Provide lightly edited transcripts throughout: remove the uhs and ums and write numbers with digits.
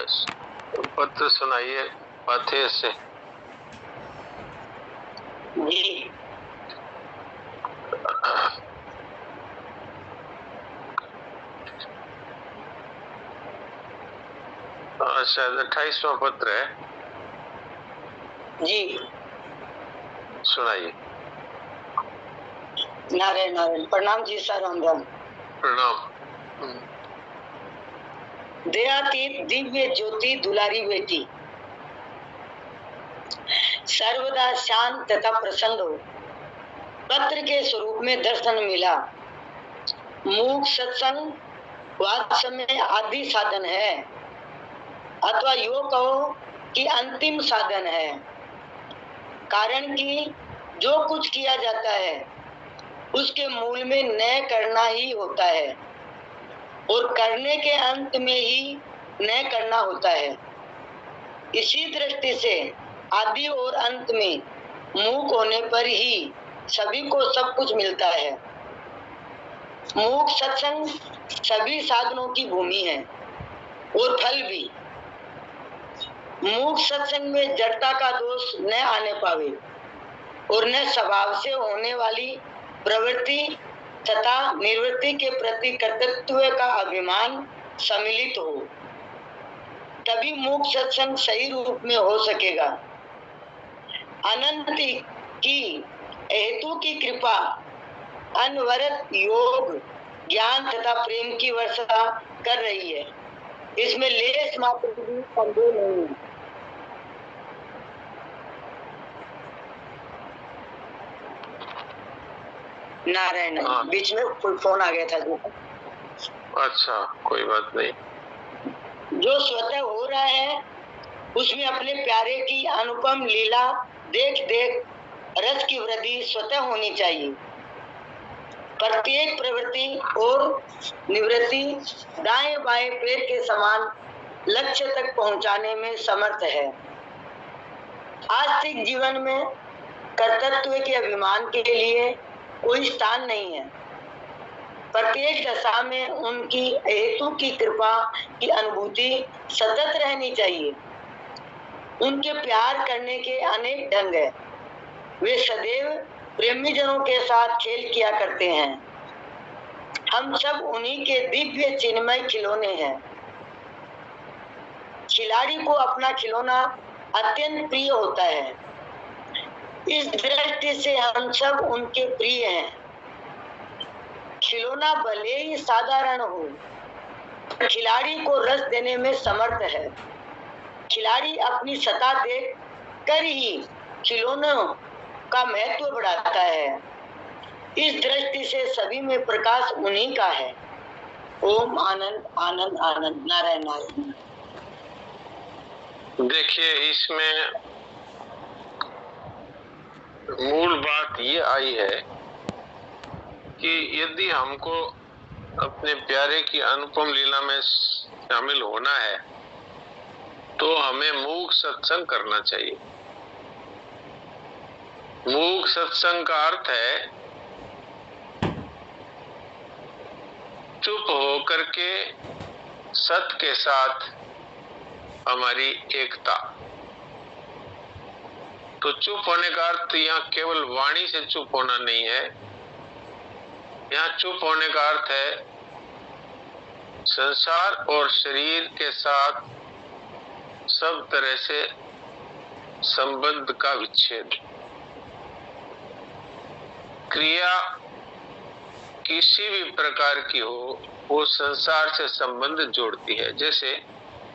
पत्र सुनाइए पाथे से। जी शायद 28वां पत्र है। जी सुनाइए। नारायण नारायण। प्रणाम जी सर। राम राम। प्रणाम। दयातीत दिव्य ज्योति दुलारी बेटी, सर्वदा शांत तथा प्रसन्न हो। पत्र के स्वरूप में दर्शन मिला। मूक सत्संग वात्सल्य आदि साधन है, अथवा यो कहो कि अंतिम साधन है। कारण कि जो कुछ किया जाता है उसके मूल में न करना ही होता है, और करने के अंत में ही न करना होता है। इसी दृष्टि से आदि और अंत में मूक होने पर ही सभी को सब कुछ मिलता है। मूक सत्संग सभी साधनों की भूमि है और फल भी। मूक सत्संग में जड़ता का दोष न आने पावे और न स्वभाव से होने वाली प्रवृत्ति तथा निवृत्ति के प्रति कर्तृत्व का अभिमान सम्मिलित हो, तभी मूक सत्संग सही रूप में हो सकेगा। अनंत की हेतु की कृपा अनवरत योग ज्ञान तथा प्रेम की वर्षा कर रही है, इसमें लेस मात्र भी संदेह नहीं। नारायण। बीच में कोई फोन आ गया था जी। अच्छा, कोई बात नहीं। जो स्वतः हो रहा है उसमें अपने प्यारे की अनुपम लीला देख देख रस की वृद्धि स्वतः होनी चाहिए। प्रत्येक प्रवृत्ति और निवृत्ति दाएं बाएं पैर के समान लक्ष्य तक पहुंचाने में समर्थ है। आस्तिक जीवन में कर्तृत्व के अभिमान के लिए कोई स्थान नहीं है। प्रत्येक दशा में उनकी हेतु की कृपा की अनुभूति सतत रहनी चाहिए। उनके प्यार करने के अनेक ढंग है। वे सदैव प्रेमी जनों के साथ खेल किया करते हैं। हम सब उन्हीं के दिव्य चिन्मय खिलौने हैं। खिलाड़ी को अपना खिलौना अत्यंत प्रिय होता है। इस दृष्टि से हम सब उनके प्रिय हैं। खिलौना भले ही साधारण हो, खिलाड़ी को रस देने में समर्थ है। खिलाड़ी अपनी सत्ता देख कर ही खिलौनों का महत्व बढ़ाता है। इस दृष्टि से सभी में प्रकाश उन्हीं का है। ओम आनंद आनंद आनंद। नारायण नारायण। देखिए, इसमें मूल बात ये आई है कि यदि हमको अपने प्यारे की अनुपम लीला में शामिल होना है तो हमें मूक सत्संग करना चाहिए। मूक सत्संग का अर्थ है चुप होकर के सत्य के साथ हमारी एकता। तो चुप होने का अर्थ यहाँ केवल वाणी से चुप होना नहीं है। यहाँ चुप होने का अर्थ है संसार और शरीर के साथ सब तरह से संबंध का विच्छेद। क्रिया किसी भी प्रकार की हो, वो संसार से संबंध जोड़ती है। जैसे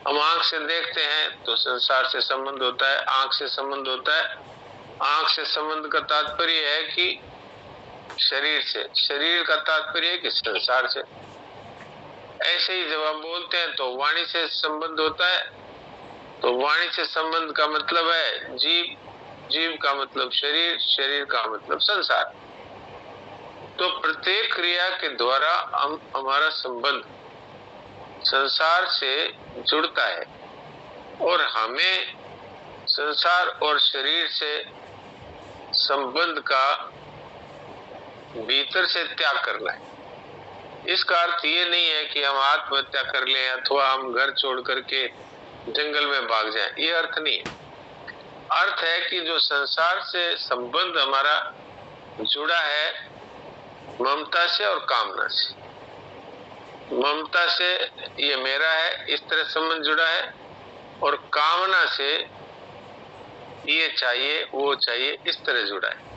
हम आंख से देखते हैं तो संसार से संबंध होता है, आंख से संबंध होता है। आंख से संबंध का तात्पर्य है कि शरीर से, शरीर का तात्पर्य है कि संसार से। ऐसे ही जब हम बोलते हैं तो वाणी से संबंध होता है, तो वाणी से संबंध का मतलब है जीव, जीव का मतलब शरीर, शरीर का मतलब संसार। तो प्रत्येक क्रिया के द्वारा हम हमारा संबंध संसार से जुड़ता है और हमें संसार और शरीर से संबंध का भीतर से त्याग करना है। इसका अर्थ ये नहीं है कि हम आत्महत्या कर लें अथवा हम घर छोड़ करके जंगल में भाग जाएं, ये अर्थ नहीं है। अर्थ है कि जो संसार से संबंध हमारा जुड़ा है ममता से और कामना से। ममता से ये मेरा है, इस तरह संबंध जुड़ा है, और कामना से ये चाहिए वो चाहिए, इस तरह जुड़ा है।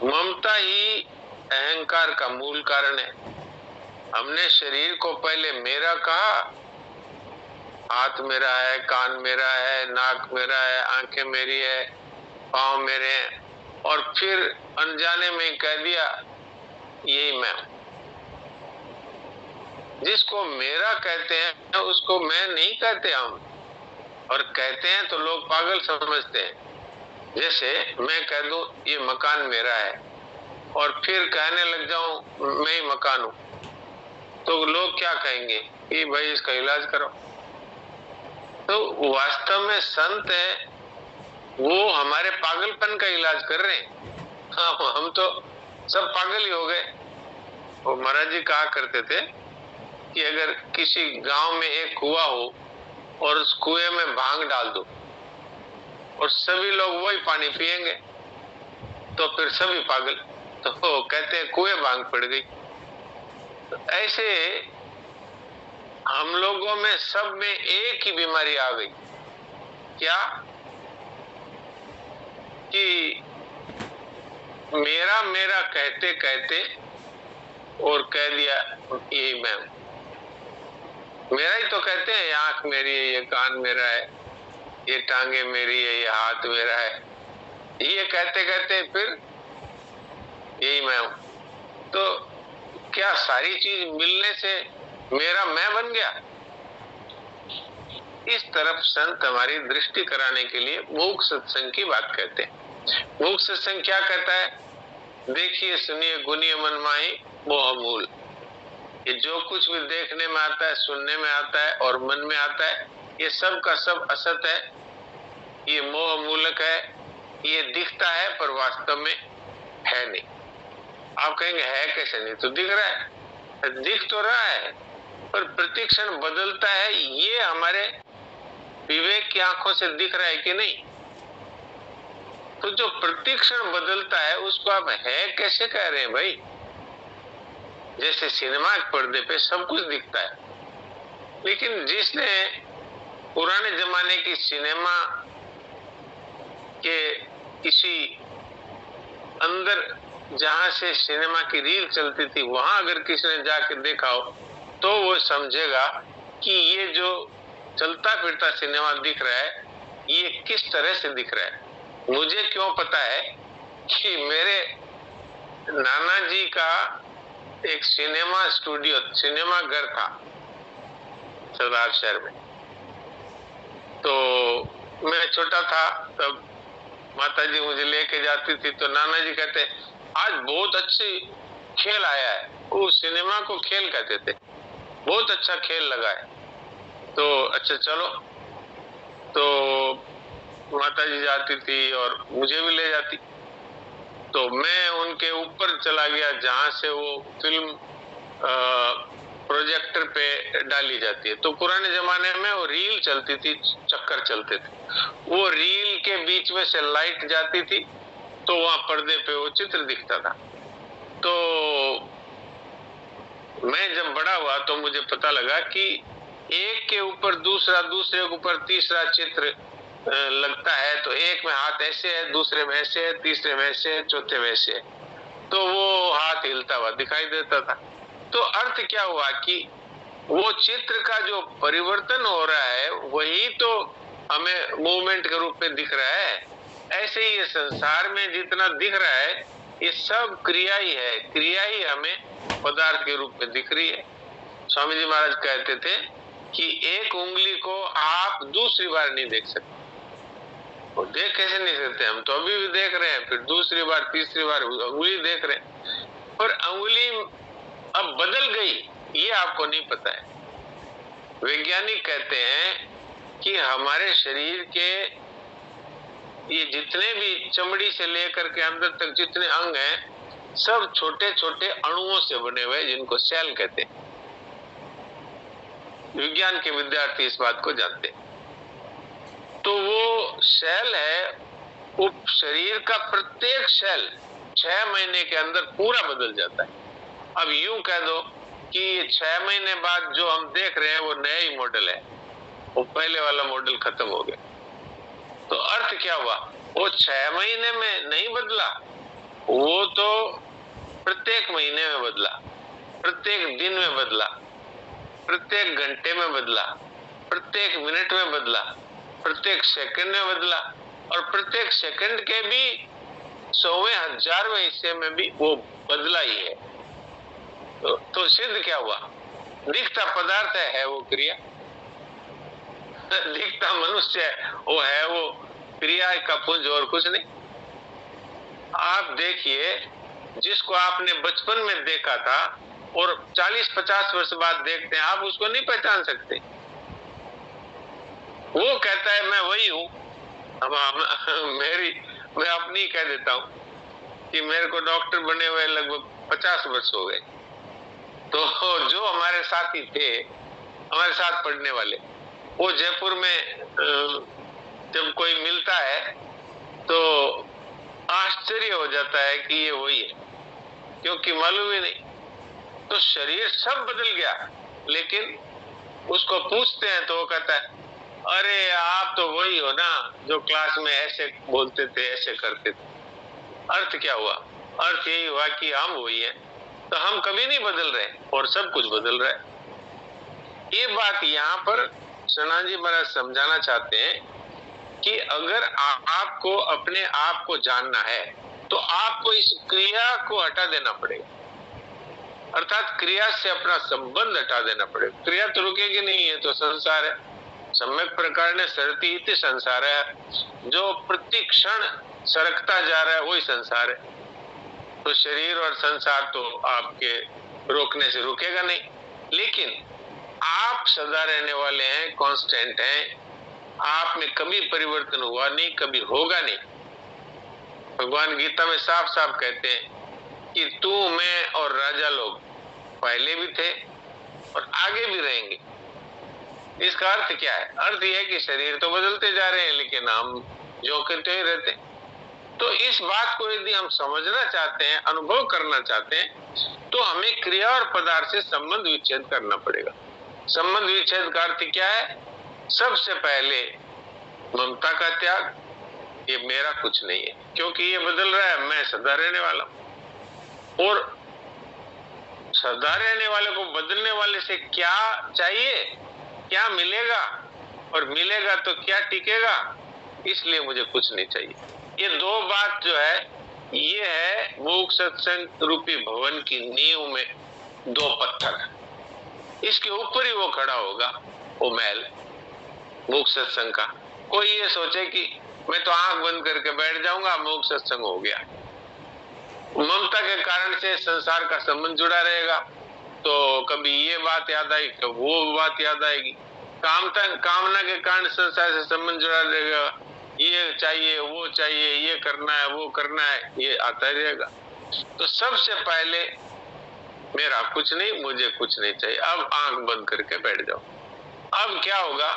ममता ही अहंकार का मूल कारण है। हमने शरीर को पहले मेरा कहा, हाथ मेरा है, कान मेरा है, नाक मेरा है, आंखें मेरी है, पांव मेरे हैं, और फिर अनजाने में कह दिया यही मैं हूं। जिसको मेरा कहते हैं उसको मैं नहीं कहते हम, और कहते हैं तो लोग पागल समझते हैं। जैसे मैं कह दूं ये मकान मेरा है और फिर कहने लग जाऊं मैं ही मकान हूं, तो लोग क्या कहेंगे कि भाई इसका इलाज करो। तो वास्तव में संत है वो हमारे पागलपन का इलाज कर रहे हैं। हाँ, हम तो सब पागल ही हो गए। वो महाराज जी कहा करते थे कि अगर किसी गांव में एक कुआं हो और उस कुएं में भांग डाल दो और सभी लोग वही पानी पिएंगे तो फिर सभी पागल। तो कहते हैं कुएं भांग पड़ गई। तो ऐसे हम लोगों में सब में एक ही बीमारी आ गई, क्या कि मेरा मेरा कहते कहते और कह दिया यही मैं हूं। मेरा ही तो कहते हैं, ये आंख मेरी है, ये कान मेरा है, ये टांगे मेरी है, ये हाथ मेरा है, ये कहते कहते फिर यही मैं हूं। तो क्या सारी चीज मिलने से मेरा मैं बन गया? इस तरफ संत हमारी दृष्टि कराने के लिए मूक सत्संग की बात कहते हैं। मूक सत्संग क्या कहता है? देखिए सुनिए गुनिय मन माही मोह मूल। ये जो कुछ भी देखने में आता है, सुनने में आता है और मन में आता है, ये सब का सब असत है, ये मोह मूलक है, ये दिखता है पर वास्तव में है नहीं। आप कहेंगे है कैसे? नहीं तो दिख रहा है, दिख तो रहा है पर प्रतिक्षण बदलता है, ये हमारे विवेक की आंखों से दिख रहा है कि नहीं? तो जो प्रतिक्षण बदलता है उसको आप है कैसे कह रहे हैं भाई? जैसे सिनेमा के पर्दे पे सब कुछ दिखता है, लेकिन जिसने पुराने जमाने की सिनेमा के किसी अंदर जहां से सिनेमा की रील चलती थी वहां अगर किसी ने जाके देखा हो तो वो समझेगा कि ये जो चलता फिरता सिनेमा दिख रहा है ये किस तरह से दिख रहा है। मुझे क्यों पता है कि मेरे नाना जी का एक सिनेमा स्टूडियो, सिनेमा घर था सरदार शहर में। तो मैं छोटा था तब माता जी मुझे लेके जाती थी, तो नाना जी कहते आज बहुत अच्छी खेल आया है। वो सिनेमा को खेल कहते थे, बहुत अच्छा खेल लगा है। तो अच्छा चलो, तो माता जी जाती थी और मुझे भी ले जाती। तो मैं उनके ऊपर चला गया जहां से वो फिल्म प्रोजेक्टर पे डाली जाती है। तो पुराने जमाने में वो रील चलती थी, चक्कर चलते थे, वो रील के बीच में से लाइट जाती थी तो वहां पर्दे पे वो चित्र दिखता था। तो मैं जब बड़ा हुआ तो मुझे पता लगा कि एक के ऊपर दूसरा, दूसरे के ऊपर तीसरा चित्र लगता है। तो एक में हाथ ऐसे है, दूसरे में ऐसे है, तीसरे में ऐसे है, चौथे में ऐसे है, तो वो हाथ हिलता हुआ दिखाई देता था। तो अर्थ क्या हुआ कि वो चित्र का जो परिवर्तन हो रहा है वही तो हमें मूवमेंट के रूप में दिख रहा है। ऐसे ही ये संसार में जितना दिख रहा है ये सब क्रिया ही है, क्रिया ही हमें पदार्थ के रूप में दिख रही है। स्वामी जी महाराज कहते थे कि एक उंगली को आप दूसरी बार नहीं देख सकते। वो देख कैसे नहीं सकते? हम तो अभी भी देख रहे हैं, फिर दूसरी बार तीसरी बार उंगली देख रहे हैं, पर उंगली अब बदल गई ये आपको नहीं पता है। वैज्ञानिक कहते हैं कि हमारे शरीर के ये जितने भी चमड़ी से लेकर के अंदर तक जितने अंग हैं सब छोटे छोटे अणुओं से बने हुए जिनको सेल कहते हैं। विज्ञान के विद्यार्थी इस बात को जानते हैं। तो वो सेल है, वो शरीर का प्रत्येक सेल 6 महीने के अंदर पूरा बदल जाता है। अब यूं कह दो कि 6 महीने बाद जो हम देख रहे हैं वो नया ही मॉडल है, वो पहले वाला मॉडल खत्म हो गया। तो अर्थ क्या हुआ, वो 6 महीने में नहीं बदला, वो तो प्रत्येक महीने में बदला, प्रत्येक दिन में बदला, प्रत्येक घंटे में बदला, प्रत्येक मिनट में बदला, प्रत्येक सेकंड में बदला, और प्रत्येक सेकंड के भी 100वें 1000वें हिस्से में भी वो बदला ही है। तो सिद्ध क्या हुआ, दिखता पदार्थ है वो क्रिया, दिखता मनुष्य वो है वो क्रिया का पुंज और कुछ नहीं। आप देखिए, जिसको आपने बचपन में देखा था और 40-50 वर्ष बाद देखते हैं, आप उसको नहीं पहचान सकते। वो कहता है मैं वही हूं। मैं अपनी कह देता हूं कि मेरे को डॉक्टर बने हुए लगभग 50 वर्ष हो गए। तो जो हमारे साथी थे, हमारे साथ पढ़ने वाले, वो जयपुर में जब कोई मिलता है तो आश्चर्य हो जाता है कि ये वही है, क्योंकि मालूम ही नहीं। तो शरीर सब बदल गया, लेकिन उसको पूछते हैं तो वो कहता है अरे आप तो वही हो ना जो क्लास में ऐसे बोलते थे, ऐसे करते थे। अर्थ क्या हुआ, अर्थ यही हुआ कि हम वही हैं, तो हम कभी नहीं बदल रहे और सब कुछ बदल रहा है। ये बात यहाँ पर सना जी महाराज समझाना चाहते हैं कि अगर आपको अपने आप को जानना है तो आपको इस क्रिया को हटा देना पड़ेगा, अर्थात क्रिया से अपना संबंध हटा देना पड़ेगा। क्रिया तो रुकेगी नहीं, है तो संसार है, सम्यक प्रकार ने सरती इति संसार है, जो प्रति क्षण सरकता जा रहा है वही संसार है। तो शरीर और संसार तो आपके रोकने से रुकेगा नहीं, लेकिन आप सदा रहने वाले हैं, कांस्टेंट हैं, आप में कभी परिवर्तन हुआ नहीं, कभी होगा नहीं। भगवान गीता में साफ साफ कहते हैं कि तू, मैं और राजा लोग पहले भी थे और आगे भी रहेंगे। इसका अर्थ क्या है, अर्थ यह है कि शरीर तो बदलते जा रहे हैं लेकिन हम जो करते ही रहते हैं। तो इस बात को यदि हम समझना चाहते हैं, अनुभव करना चाहते हैं, तो हमें क्रिया और पदार्थ से संबंध विच्छेद करना पड़ेगा। संबंध विच्छेद का अर्थ क्या है, सबसे पहले ममता का त्याग, ये मेरा कुछ नहीं है क्योंकि ये बदल रहा है, मैं सदा रहने वाला हूं। और सदा रहने वाले को बदलने वाले से क्या चाहिए, क्या मिलेगा, और मिलेगा तो क्या टिकेगा, इसलिए मुझे कुछ नहीं चाहिए। ये दो बात जो है, ये है मूक सत्संग रूपी भवन की नींव में दो पत्थर, इसके ऊपर ही वो खड़ा होगा, वो महल मूक सत्संग का। कोई ये सोचे कि मैं तो आंख बंद करके बैठ जाऊंगा, मूक सत्संग हो गया, ममता के कारण से संसार का संबंध जुड़ा रहेगा, तो कभी ये बात याद आएगी, कभी वो बात याद आएगी, कामना के कारण संसार से संबंध जुड़ा रहेगा, ये चाहिए, वो चाहिए, ये करना है, वो करना है, ये आता रहेगा। तो सबसे पहले मेरा कुछ नहीं, मुझे कुछ नहीं चाहिए, अब आंख बंद करके बैठ जाओ। अब क्या होगा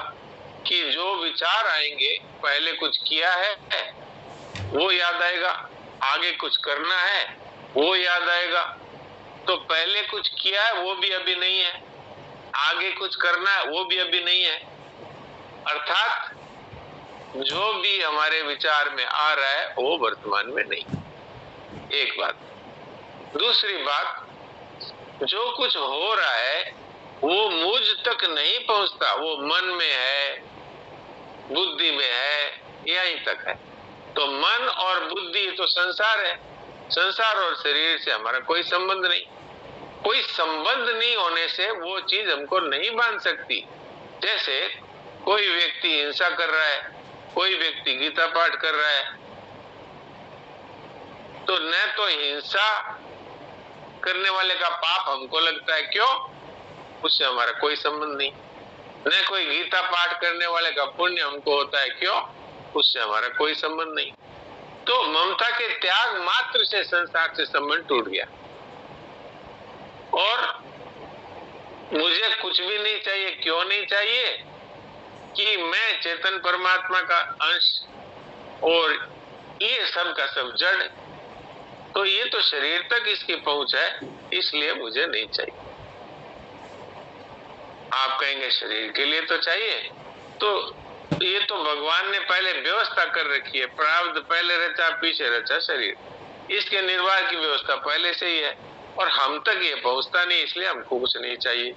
कि जो विचार आएंगे, पहले कुछ किया है वो याद आएगा, आगे कुछ करना है वो याद आएगा। तो पहले कुछ किया है वो भी अभी नहीं है, आगे कुछ करना है वो भी अभी नहीं है। अर्थात जो भी हमारे विचार में आ रहा है वो वर्तमान में नहीं। एक बात। दूसरी बात, जो कुछ हो रहा है वो मुझ तक नहीं पहुंचता, वो मन में है, बुद्धि में है, यहीं तक है। तो मन और बुद्धि तो संसार है, संसार और शरीर से हमारा कोई संबंध नहीं। कोई संबंध नहीं होने से वो चीज हमको नहीं बांध सकती। जैसे कोई व्यक्ति हिंसा कर रहा है, कोई व्यक्ति गीता पाठ कर रहा है, तो न तो हिंसा करने वाले का पाप हमको लगता है, क्यों, उससे हमारा कोई संबंध नहीं। न कोई गीता पाठ करने वाले का पुण्य हमको होता है, क्यों, उससे हमारा कोई संबंध नहीं। तो ममता के त्याग मात्र से संसार से संबंध टूट गया और मुझे कुछ भी नहीं चाहिए। क्यों नहीं चाहिए, कि मैं चेतन परमात्मा का अंश और ये सब का सब जड़, तो ये तो शरीर तक इसकी पहुंच है, इसलिए मुझे नहीं चाहिए। आप कहेंगे शरीर के लिए तो चाहिए, तो ये तो भगवान ने पहले व्यवस्था कर रखी है, प्रारब्ध पहले रचा पीछे रचा शरीर, इसके निर्वाह की व्यवस्था पहले से ही है, और हम तक ये पहुंचता नहीं, इसलिए हमको कुछ नहीं चाहिए।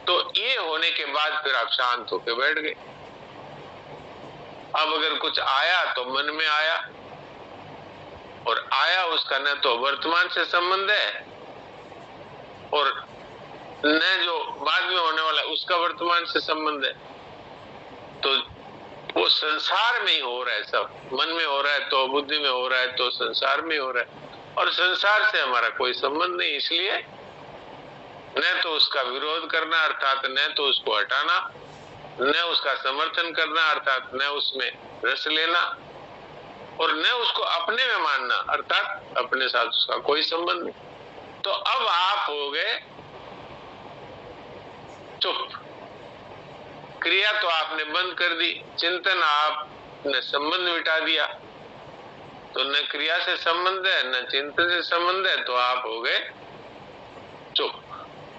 तो ये होने के बाद फिर आप शांत होकर बैठ गए। अब अगर कुछ आया तो मन में आया, और आया उसका न तो वर्तमान से संबंध है और न जो बाद में होने वाला उसका वर्तमान से संबंध है, तो वो संसार में ही हो रहा है, सब मन में हो रहा है तो बुद्धि में हो रहा है तो संसार में हो रहा है, और संसार से हमारा कोई संबंध नहीं, इसलिए न तो उसका विरोध करना अर्थात न तो उसको हटाना, न उसका समर्थन करना अर्थात न उसमें रस लेना, और न उसको अपने में मानना अर्थात अपने साथ उसका कोई संबंध नहीं। तो अब आप हो गए चुप, क्रिया तो आपने बंद कर दी, चिंतन आपने संबंध मिटा दिया, तो न क्रिया से संबंध है न चिंतन से संबंध है, तो आप हो गए चुप।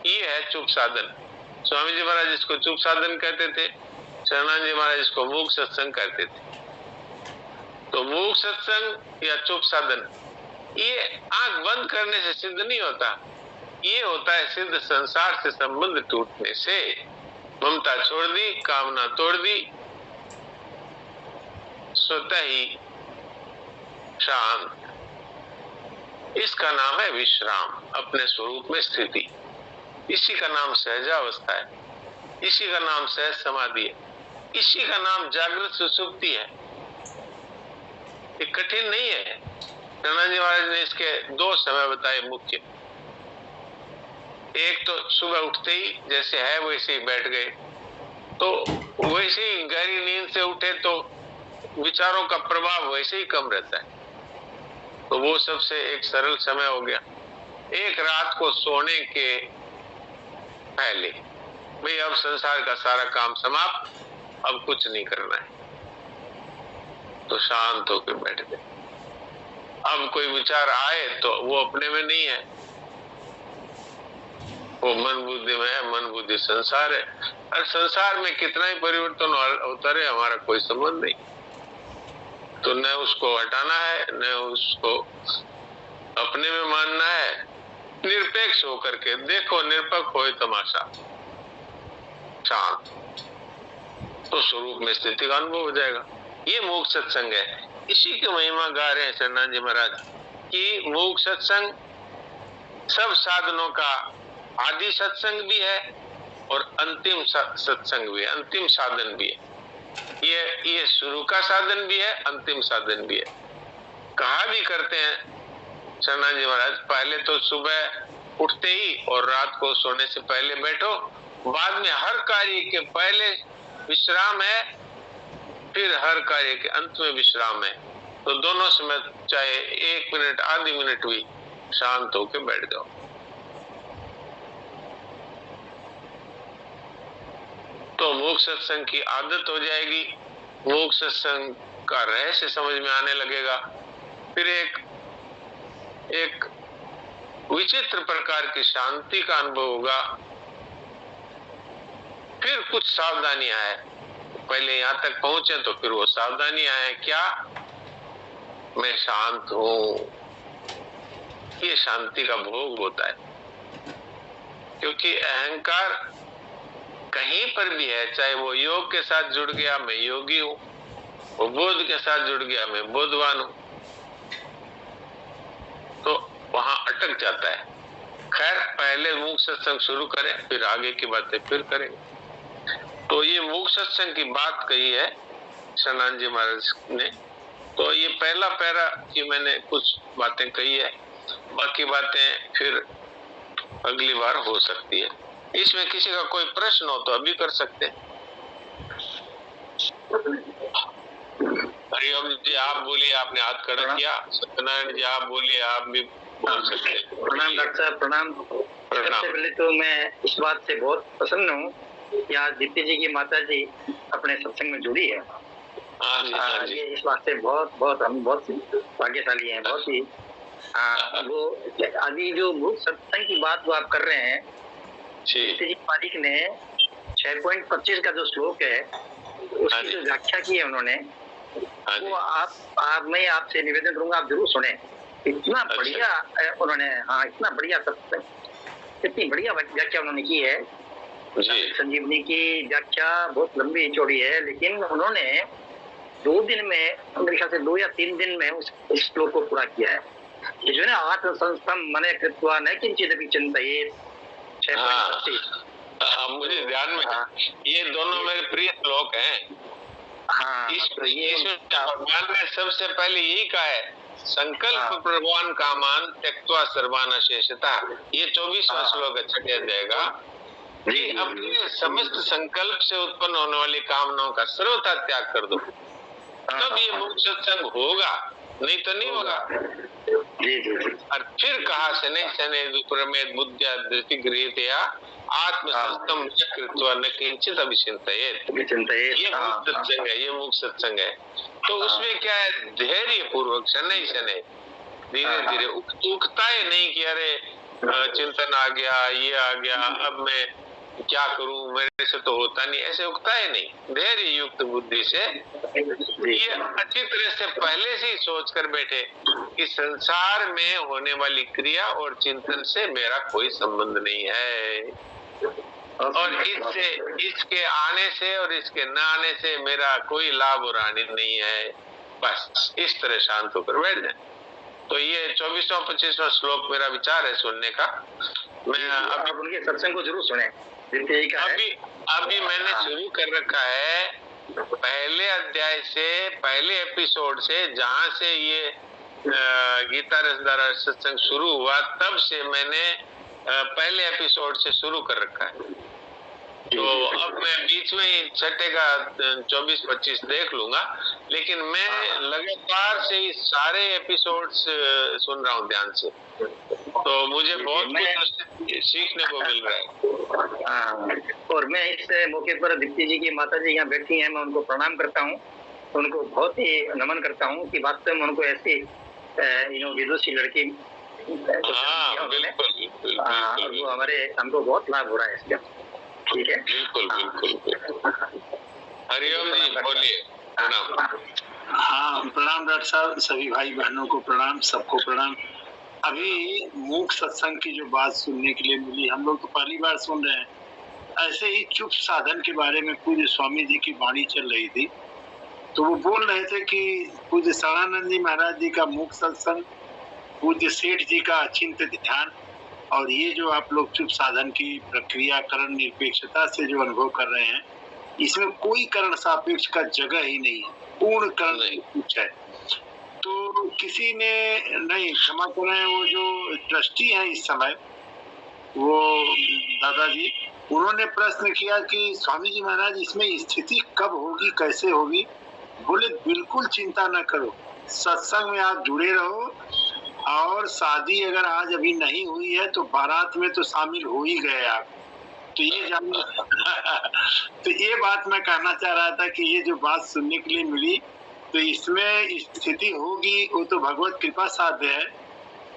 ये है चुप साधन। स्वामी जी महाराज इसको चुप साधन कहते थे, शरणानंद जी महाराज इसको मूक सत्संग कहते थे। तो मूक सत्संग या चुप साधन, ये आंख बंद करने से सिद्ध नहीं होता, ये होता है सिद्ध संसार से संबंध टूटने से। ममता छोड़ दी, कामना तोड़ दी, स्वतः ही शांत, इसका नाम है विश्राम, अपने स्वरूप में स्थिति। इसी का नाम सहजावस्था है, इसी का नाम सहज समाधि है, इसी का नाम जागृत सुसुप्ति है। ये कठिन नहीं है। शरणानंद जी महाराज ने इसके दो समय बताए मुख्य। एक तो सुबह उठते ही जैसे है वैसे ही बैठ गए, तो वैसे ही गहरी नींद से उठे तो विचारों का प्रभाव वैसे ही कम रहता है, तो वो सबसे एक सरल समय हो गया। एक रात को सोने के पहले भाई अब संसार का सारा काम समाप्त, अब कुछ नहीं करना है, तो शांत होकर बैठ गए। अब कोई विचार आए तो वो अपने में नहीं है, वो मन बुद्धि में है, मन बुद्धि संसार है, और संसार में कितना ही परिवर्तन होता रहे हमारा कोई संबंध नहीं, तो न उसको हटाना है न उसको अपने में मानना है। निरपेक्ष होकर के देखो, निरपक्ष होए तमाशा, शांत, तो स्वरूप में स्थिति का अनुभव हो जाएगा। ये मूक सत्संग है। इसी की महिमा गा रहे हैं शरणानंद जी महाराज कि मूक सत्संग सब साधनों का आदि सत्संग भी है और अंतिम सत्संग भी है, अंतिम साधन भी है। ये शुरू का साधन भी है, अंतिम साधन भी है। कहा भी करते हैं शरणानंद जी महाराज, पहले तो सुबह उठते ही और रात को सोने से पहले बैठो, बाद में हर कार्य के पहले विश्राम है, फिर हर कार्य के अंत में विश्राम है, तो दोनों समय चाहे 1 मिनट आधी मिनट भी शांत होकर बैठ जाओ। तो मूक सत्संग की आदत हो जाएगी, मूक सत्संग का रहस्य समझ में आने लगेगा। फिर एक विचित्र प्रकार की शांति का अनुभव होगा। फिर कुछ सावधानियां है, पहले यहां तक पहुंचे तो फिर वो सावधानियां है, क्या मैं शांत हूं, ये शांति का भोग होता है। क्योंकि अहंकार कहीं पर भी है, चाहे वो योग के साथ जुड़ गया मैं योगी हूं, वो बोध के साथ जुड़ गया मैं बोधवान हूं, तो वहां अटक जाता है। खैर पहले मूक सत्संग शुरू करें, फिर आगे की बातें फिर करेंगे। तो ये मूक सत्संग की बात कही है शरणानंद जी महाराज ने। तो ये पहला पैरा की मैंने कुछ बातें कही है, बाकी बातें फिर अगली बार हो सकती है। इसमें किसी का कोई प्रश्न हो तो अभी कर सकते हैं। हरिओम जी आप बोलिए, आपने हाथ खड़ा किया। सत्यनारायण जी आप बोलिए, आप भी बोल सकते हैं। प्रणाम डॉक्टर साहब, प्रणाम। सबसे पहले तो मैं इस बात से बहुत प्रसन्न हूँ कि आज दीप्ति जी की माता जी अपने सत्संग में जुड़ी है। हाँ जी, हाँ जी। ये इस बात से बहुत बहुत हम बहुत भाग्यशाली हैं, बहुत ही वो अभी जो मूक सत्संग की बात वो आप कर रहे हैं, दीप्ति जी पारिक ने 6.25 का जो श्लोक है उसकी जो व्याख्या की है उन्होंने, वो मैं आपसे निवेदन करूंगा आप जरूर सुने। इतना बढ़िया उन्होंने, हाँ इतना बढ़िया सत्संग, इतनी बढ़िया व्याख्या उन्होंने की है। संजीवनी की व्याख्या बहुत लंबी चौड़ी है, लेकिन उन्होंने 2 दिन में, मेरे ख्याल से 2 या 3 दिन में उस श्लोक को पूरा किया है। ये जो है ना, आत्म संस्थम मने कृत्वा न किंचित भी चिंतयेत, 6.25। मुझे ध्यान में, ये दोनों मेरे प्रिय श्लोक हैं। इसमें भगवान ने सबसे पहले यही कहा है, संकल्प प्रभुवान कामान त्यक्त्वा सर्वान शेषता। ये 24वां श्लोक है 6 अध्याय का। कि अपने समस्त संकल्प से उत्पन्न होने वाली कामनाओं का सर्वथा त्याग कर दो, तब ये मुक्त सत्संग होगा, नहीं तो नहीं होगा। और फिर कहा शनै शनै विप्रमेद बुद्ध्या दृष्टि गृहीतया आत्मसंस्थम कृत्वा न किंचित अभिचिंतयेत। ये मुक्त सत्संग है, ये मुक्त सत्संग है। तो उसमें क्या है, धैर्य पूर्वक शनै शनै धीरे धीरे उकताए नहीं कि अरे चिंतन आ गया, ये आ गया, अब मैं क्या करूं, मेरे से तो होता नहीं, ऐसे उकताए नहीं। धैर्य युक्त बुद्धि से ये अच्छी तरह से पहले से ही सोच कर बैठे कि संसार में होने वाली क्रिया और चिंतन से मेरा कोई संबंध नहीं है, और इससे, इसके आने से और इसके न आने से मेरा कोई लाभ और हानि नहीं है। बस इस तरह शांत होकर बैठ जाए। तो ये 24वां-25वां श्लोक मेरा विचार है सुनने का। मैं अभी उनके सत्संग को जरूर सुने। अभी मैंने शुरू कर रखा है पहले अध्याय से, पहले एपिसोड से, जहां से ये गीता रसधारा सत्संग शुरू हुआ, तब से मैंने पहले एपिसोड से शुरू कर रखा है। तो अब मैं बीच में ही छठे का 24-25 देख लूंगा, लेकिन मैं लगातार से ही सारे एपिसोड्स सुन रहा हूँ ध्यान से। तो मुझे बहुत कुछ सीखने को मिल रहा है। और मैं इस मौके पर दीप्ति जी की माता जी यहाँ बैठी हैं, मैं उनको प्रणाम करता हूँ, उनको बहुत ही नमन करता हूँ कि वास्तव में उनको ऐसी विदुषी लड़की, वो हमको बहुत लाभ हो रहा है इसका। ठीक है, बिल्कुल बिल्कुल। हरिओम जी, बोलिए। प्रणाम। हाँ, प्रणाम डॉक्टर साहब, सभी भाई बहनों को प्रणाम, सबको प्रणाम। अभी मूक सत्संग की जो बात सुनने के लिए मिली, हम लोग तो पहली बार सुन रहे हैं। ऐसे ही चुप साधन के बारे में पूज्य स्वामी जी की वाणी चल रही थी, तो वो बोल रहे थे कि पूज्य शरणानंद जी महाराज जी का मूक सत्संग, पूज्य सेठ जी का अचिंत्य ध्यान, और ये जो आप लोग चुप साधन की प्रक्रिया करण निरपेक्षता से जो अनुभव कर रहे हैं, इसमें कोई करण सापेक्ष का जगह ही नहीं है, पूर्ण करण निरपेक्ष है। तो किसी ने नहीं, क्षमा करें, वो जो ट्रस्टी हैं इस समय, वो दादाजी, उन्होंने प्रश्न किया कि स्वामी जी महाराज इसमें स्थिति कब होगी, कैसे होगी? बोले बिल्कुल चिंता न करो, सत्संग में आप जुड़े रहो, और शादी अगर आज अभी नहीं हुई है तो बारात में तो शामिल हो ही गए आप। तो ये जान तो ये बात मैं कहना चाह रहा था कि ये जो बात सुनने के लिए मिली, तो इसमें स्थिति होगी, वो तो भगवत कृपा साध्य है,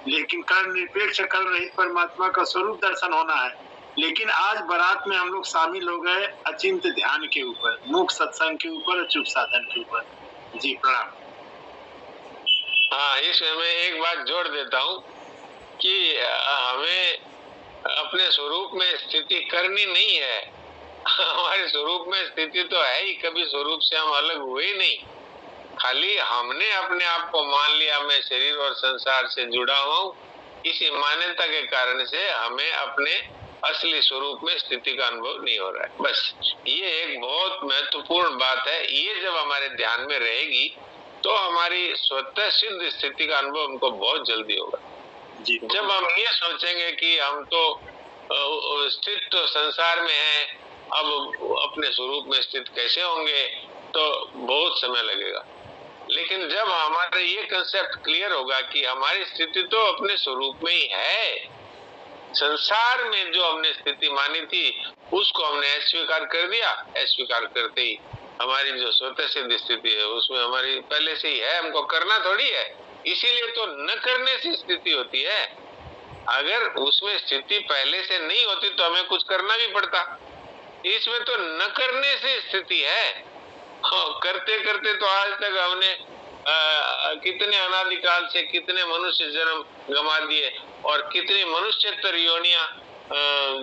लेकिन कर्ण निरपेक्ष, कर्ण रहित परमात्मा का स्वरूप दर्शन होना है। लेकिन आज बारात में हम लोग शामिल हो गए अचिंत्य ध्यान के ऊपर, मूक सत्संग के ऊपर और चुप साधन के ऊपर। जी प्रणाम। हाँ, इसमें मैं एक बात जोड़ देता हूँ कि हमें अपने स्वरूप में स्थिति करनी नहीं है। हमारे स्वरूप में स्थिति तो है ही, कभी स्वरूप से हम अलग हुए नहीं। खाली हमने अपने आप को मान लिया मैं शरीर और संसार से जुड़ा हुआ हूँ, इसी मान्यता के कारण से हमें अपने असली स्वरूप में स्थिति का अनुभव नहीं हो रहा है। बस ये एक बहुत महत्वपूर्ण बात है। ये जब हमारे ध्यान में रहेगी तो हमारी स्वतः सिद्ध स्थिति का अनुभव हमको बहुत जल्दी होगा। जब हम ये सोचेंगे कि हम तो स्थित तो संसार में हैं, अब अपने स्वरूप में स्थित कैसे होंगे, तो बहुत समय लगेगा। लेकिन जब हमारा ये कंसेप्ट क्लियर होगा कि हमारी स्थिति तो अपने स्वरूप में ही है, संसार में जो हमने स्थिति मानी थी उसको हमने अस्वीकार कर दिया। अस्वीकार करते ही हमारी जो स्वतः सिद्ध स्थिति है उसमें हमारी पहले से ही है, हमको करना थोड़ी है। इसीलिए तो न करने से स्थिति होती है। अगर उसमें स्थिति पहले से नहीं होती तो हमें कुछ करना भी पड़ता। इसमें तो न करने से स्थिति है। करते करते तो आज तक हमने कितने अनादिकाल से कितने मनुष्य जन्म गंवा दिए और कितनी मनुष्यतर योनियां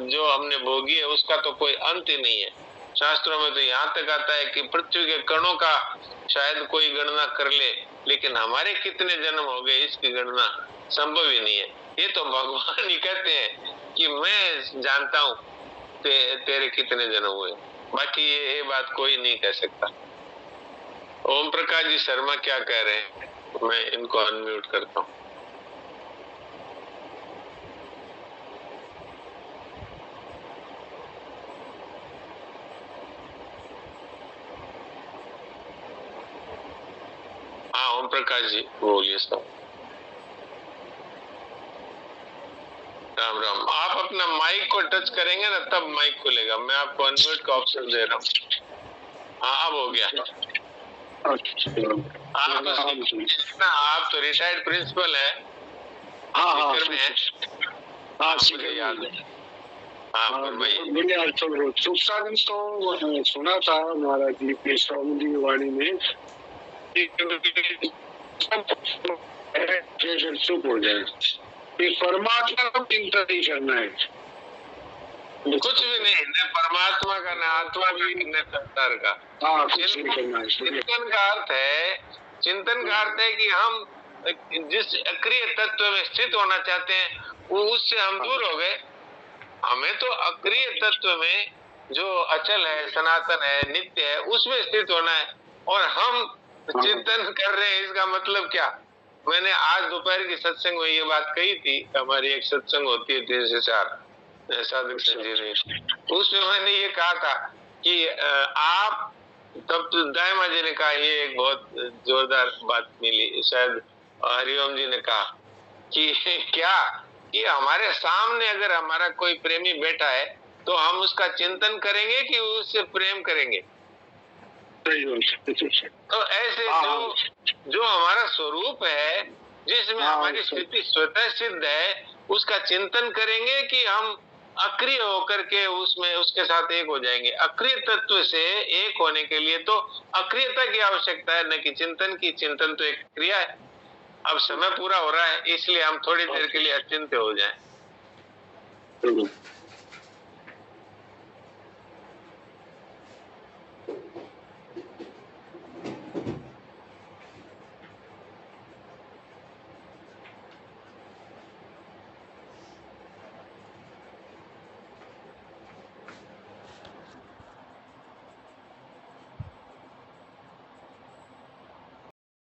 जो हमने भोगी है उसका तो कोई अंत ही नहीं है। शास्त्रों में तो यहाँ तक आता है कि पृथ्वी के कणों का शायद कोई गणना कर ले, लेकिन हमारे कितने जन्म हो गए इसकी गणना संभव ही नहीं है। ये तो भगवान ही कहते हैं कि मैं जानता हूँ तेरे कितने जन्म हुए, बाकी ये बात कोई नहीं कह सकता। ओम प्रकाश जी शर्मा क्या कह रहे हैं? मैं इनको अनम्यूट करता हूँ। हाँ ओम प्रकाश जी बोलिए सर। राम राम। आप अपना माइक को टच करेंगे ना तब माइक खुलेगा। मैं आपको अनम्यूट का ऑप्शन दे रहा हूँ। हाँ अब हो गया। आप तो रिटायर्ड प्रिंसिपल है। हाँ में है। हाँ मुझे याद है। हाँ बढ़िया। शुभ साधन तो सुना था महाराज जी के स्वामी वाणी में चुप हो जाए, परमात्मा को चिंता नहीं करना है, कुछ भी नहीं, न परमात्मा का न आत्मा की न संसार का। चिंतन का अर्थ है, चिंतन का अर्थ है कि हम जिस अक्रिय तत्व में स्थित होना चाहते हैं वो उससे हम दूर हो गए। हमें तो अक्रिय तत्व में जो अचल है, सनातन है, नित्य है, उसमें स्थित होना है और हम चिंतन कर रहे हैं। इसका मतलब क्या? मैंने आज दोपहर की सत्संग में ये बात कही थी। हमारी एक सत्संग होती है 3 से 4 साधक संजीवनी, उसमें मैंने ये कहा था कि आप तब तो दायमा जी ने कहा, ये एक बहुत जोरदार बात मिली, शायद हरिओम जी ने कहा कि क्या कि हमारे सामने अगर हमारा कोई प्रेमी बैठा है तो हम उसका चिंतन करेंगे कि उससे प्रेम करेंगे? तो ऐसे जो हमारा स्वरूप है जिसमें हमारी स्थिति स्वतः सिद्ध है उसका चिंतन करेंगे कि हम अक्रिय होकर के उसमें उसके साथ एक हो जाएंगे। अक्रिय तत्व से एक होने के लिए तो अक्रियता की आवश्यकता है, न कि चिंतन की। चिंतन तो एक क्रिया है। अब समय पूरा हो रहा है इसलिए हम थोड़ी देर के लिए अचिंत्य हो जाएं।